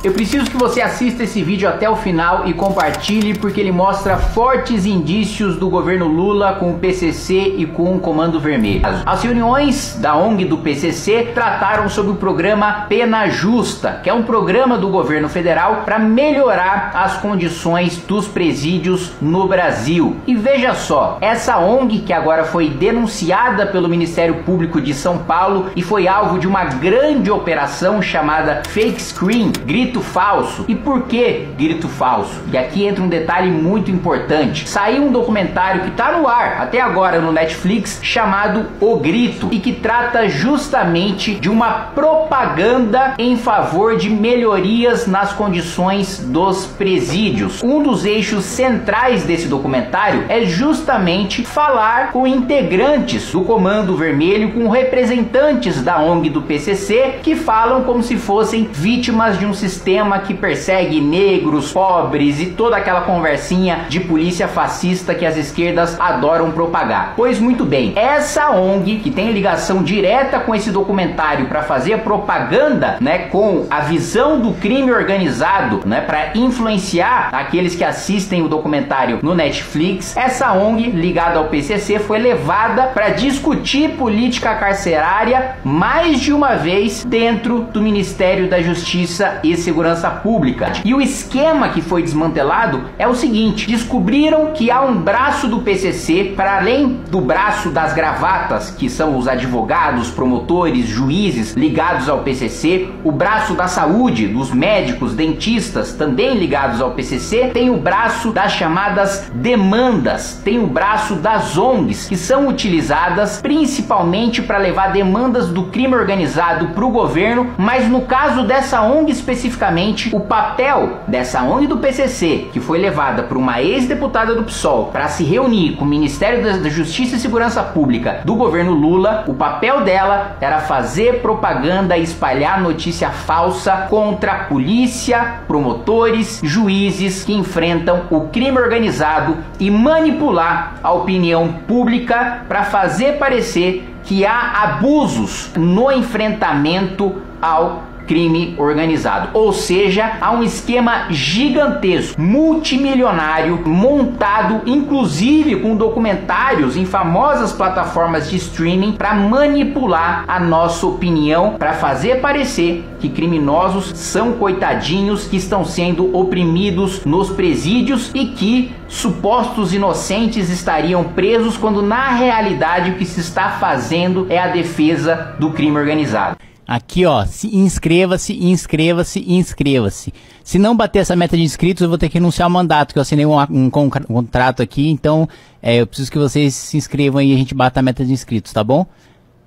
Eu preciso que você assista esse vídeo até o final e compartilhe, porque ele mostra fortes indícios do governo Lula com o PCC e com o Comando Vermelho. As reuniões da ONG do PCC trataram sobre o programa Pena Justa, que é um programa do governo federal para melhorar as condições dos presídios no Brasil. E veja só, essa ONG, que agora foi denunciada pelo Ministério Público de São Paulo e foi alvo de uma grande operação chamada Fake Screen, grito falso. E por que grito falso? E aqui entra um detalhe muito importante. Saiu um documentário que está no ar até agora no Netflix chamado O Grito, e que trata justamente de uma propaganda em favor de melhorias nas condições dos presídios. Um dos eixos centrais desse documentário é justamente falar com integrantes do Comando Vermelho, com representantes da ONG do PCC, que falam como se fossem vítimas de um sistema que persegue negros, pobres e toda aquela conversinha de polícia fascista que as esquerdas adoram propagar. Pois muito bem, essa ONG, que tem ligação direta com esse documentário para fazer propaganda, né, com a visão do crime organizado, né, para influenciar aqueles que assistem o documentário no Netflix, essa ONG ligada ao PCC foi levada para discutir política carcerária mais de uma vez dentro do Ministério da Justiça e Segurança Pública. E o esquema que foi desmantelado é o seguinte: descobriram que há um braço do PCC, para além do braço das gravatas, que são os advogados, promotores, juízes ligados ao PCC, o braço da saúde, dos médicos, dentistas, também ligados ao PCC, tem o braço das chamadas demandas, tem o braço das ONGs, que são utilizadas principalmente para levar demandas do crime organizado para o governo, mas no caso dessa ONG especificamente, o papel dessa ONG do PCC, que foi levada por uma ex-deputada do PSOL para se reunir com o Ministério da Justiça e Segurança Pública do governo Lula, o papel dela era fazer propaganda e espalhar notícia falsa contra polícia, promotores, juízes que enfrentam o crime organizado e manipular a opinião pública para fazer parecer que há abusos no enfrentamento ao crime organizado. Ou seja, há um esquema gigantesco, multimilionário, montado inclusive com documentários em famosas plataformas de streaming para manipular a nossa opinião, para fazer parecer que criminosos são coitadinhos que estão sendo oprimidos nos presídios e que supostos inocentes estariam presos, quando na realidade o que se está fazendo é a defesa do crime organizado. Aqui, ó, inscreva-se, inscreva-se, inscreva-se. Se não bater essa meta de inscritos, eu vou ter que renunciar ao mandato, que eu assinei um contrato aqui, então eu preciso que vocês se inscrevam aí e a gente bata a meta de inscritos, tá bom?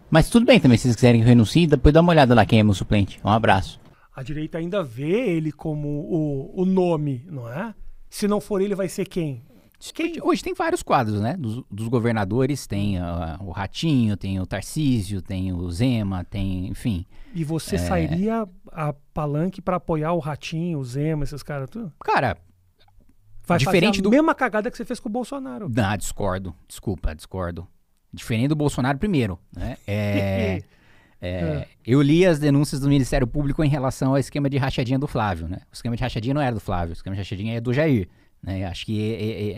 Mas tudo bem também, se vocês quiserem que eu renuncie, depois dá uma olhada lá quem é meu suplente. Um abraço. A direita ainda vê ele como o nome, não é? Se não for ele, vai ser quem? Hoje tem vários quadros, né? Dos governadores, tem o Ratinho, tem o Tarcísio, tem o Zema, tem, enfim. E você sairia a palanque para apoiar o Ratinho, o Zema, esses caras tudo? Cara, vai diferente fazer a mesma cagada que você fez com o Bolsonaro. Não, discordo. Desculpa, discordo. Diferente do Bolsonaro primeiro, né? Eu li as denúncias do Ministério Público em relação ao esquema de rachadinha do Flávio, né? O esquema de rachadinha não era do Flávio, o esquema de rachadinha é do Jair. Né? Acho que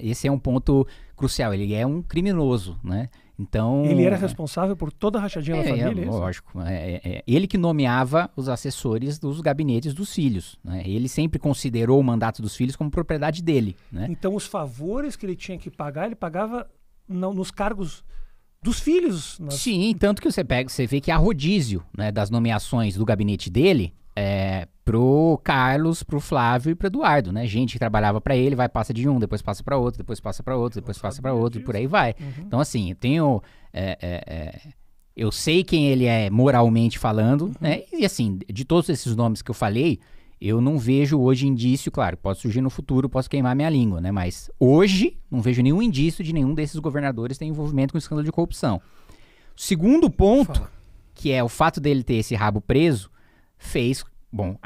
esse é um ponto crucial. Ele é um criminoso, né? Então, ele era responsável por toda a rachadinha da família? Lógico. Ele que nomeava os assessores dos gabinetes dos filhos. Né? Ele sempre considerou o mandato dos filhos como propriedade dele. Né? Então, os favores que ele tinha que pagar, ele pagava nos cargos dos filhos. Sim, tanto que você vê que há rodízio, né, das nomeações do gabinete dele pro Carlos, pro Flávio e pro Eduardo, né? Gente que trabalhava para ele, passa de um, depois passa para outro, depois passa para outro, depois passa para outro, e por aí vai. Então, assim, eu tenho... eu sei quem ele é moralmente falando, né? E, assim, de todos esses nomes que eu falei, eu não vejo hoje indício, claro, pode surgir no futuro, posso queimar minha língua, né? Mas hoje, não vejo nenhum indício de nenhum desses governadores ter envolvimento com escândalo de corrupção. O segundo ponto, que é o fato dele ter esse rabo preso, fez, bom,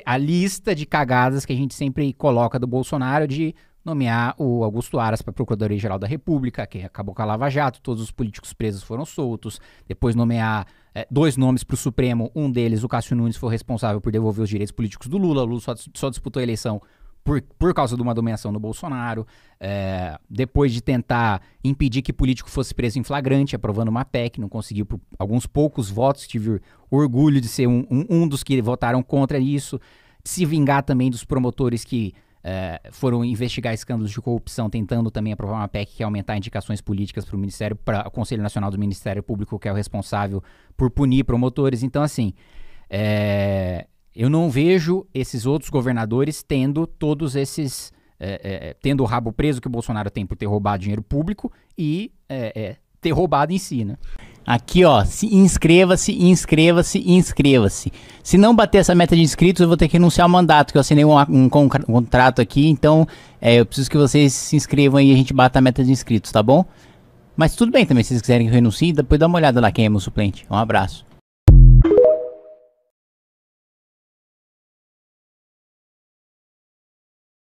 a lista de cagadas que a gente sempre coloca do Bolsonaro de nomear o Augusto Aras para Procuradoria-Geral da República, que acabou com a Lava Jato, todos os políticos presos foram soltos, depois nomear 2 nomes para o Supremo, um deles, o Cássio Nunes, foi responsável por devolver os direitos políticos do Lula. O Lula só disputou a eleição por causa de uma dominação no Bolsonaro, depois de tentar impedir que político fosse preso em flagrante, aprovando uma PEC, não conseguiu por alguns poucos votos, tive orgulho de ser um dos que votaram contra isso, de se vingar também dos promotores que foram investigar escândalos de corrupção, tentando também aprovar uma PEC que ia aumentar indicações políticas para o Ministério, para o Conselho Nacional do Ministério Público, que é o responsável por punir promotores. Então, assim, eu não vejo esses outros governadores tendo todos esses... tendo o rabo preso que o Bolsonaro tem por ter roubado dinheiro público e ter roubado em si, né? Aqui, ó, inscreva-se. Se não bater essa meta de inscritos, eu vou ter que renunciar ao mandato, que eu assinei um contrato aqui, então eu preciso que vocês se inscrevam aí e a gente bata a meta de inscritos, tá bom? Mas tudo bem também, se vocês quiserem que eu renuncie, depois dá uma olhada lá quem é meu suplente. Um abraço.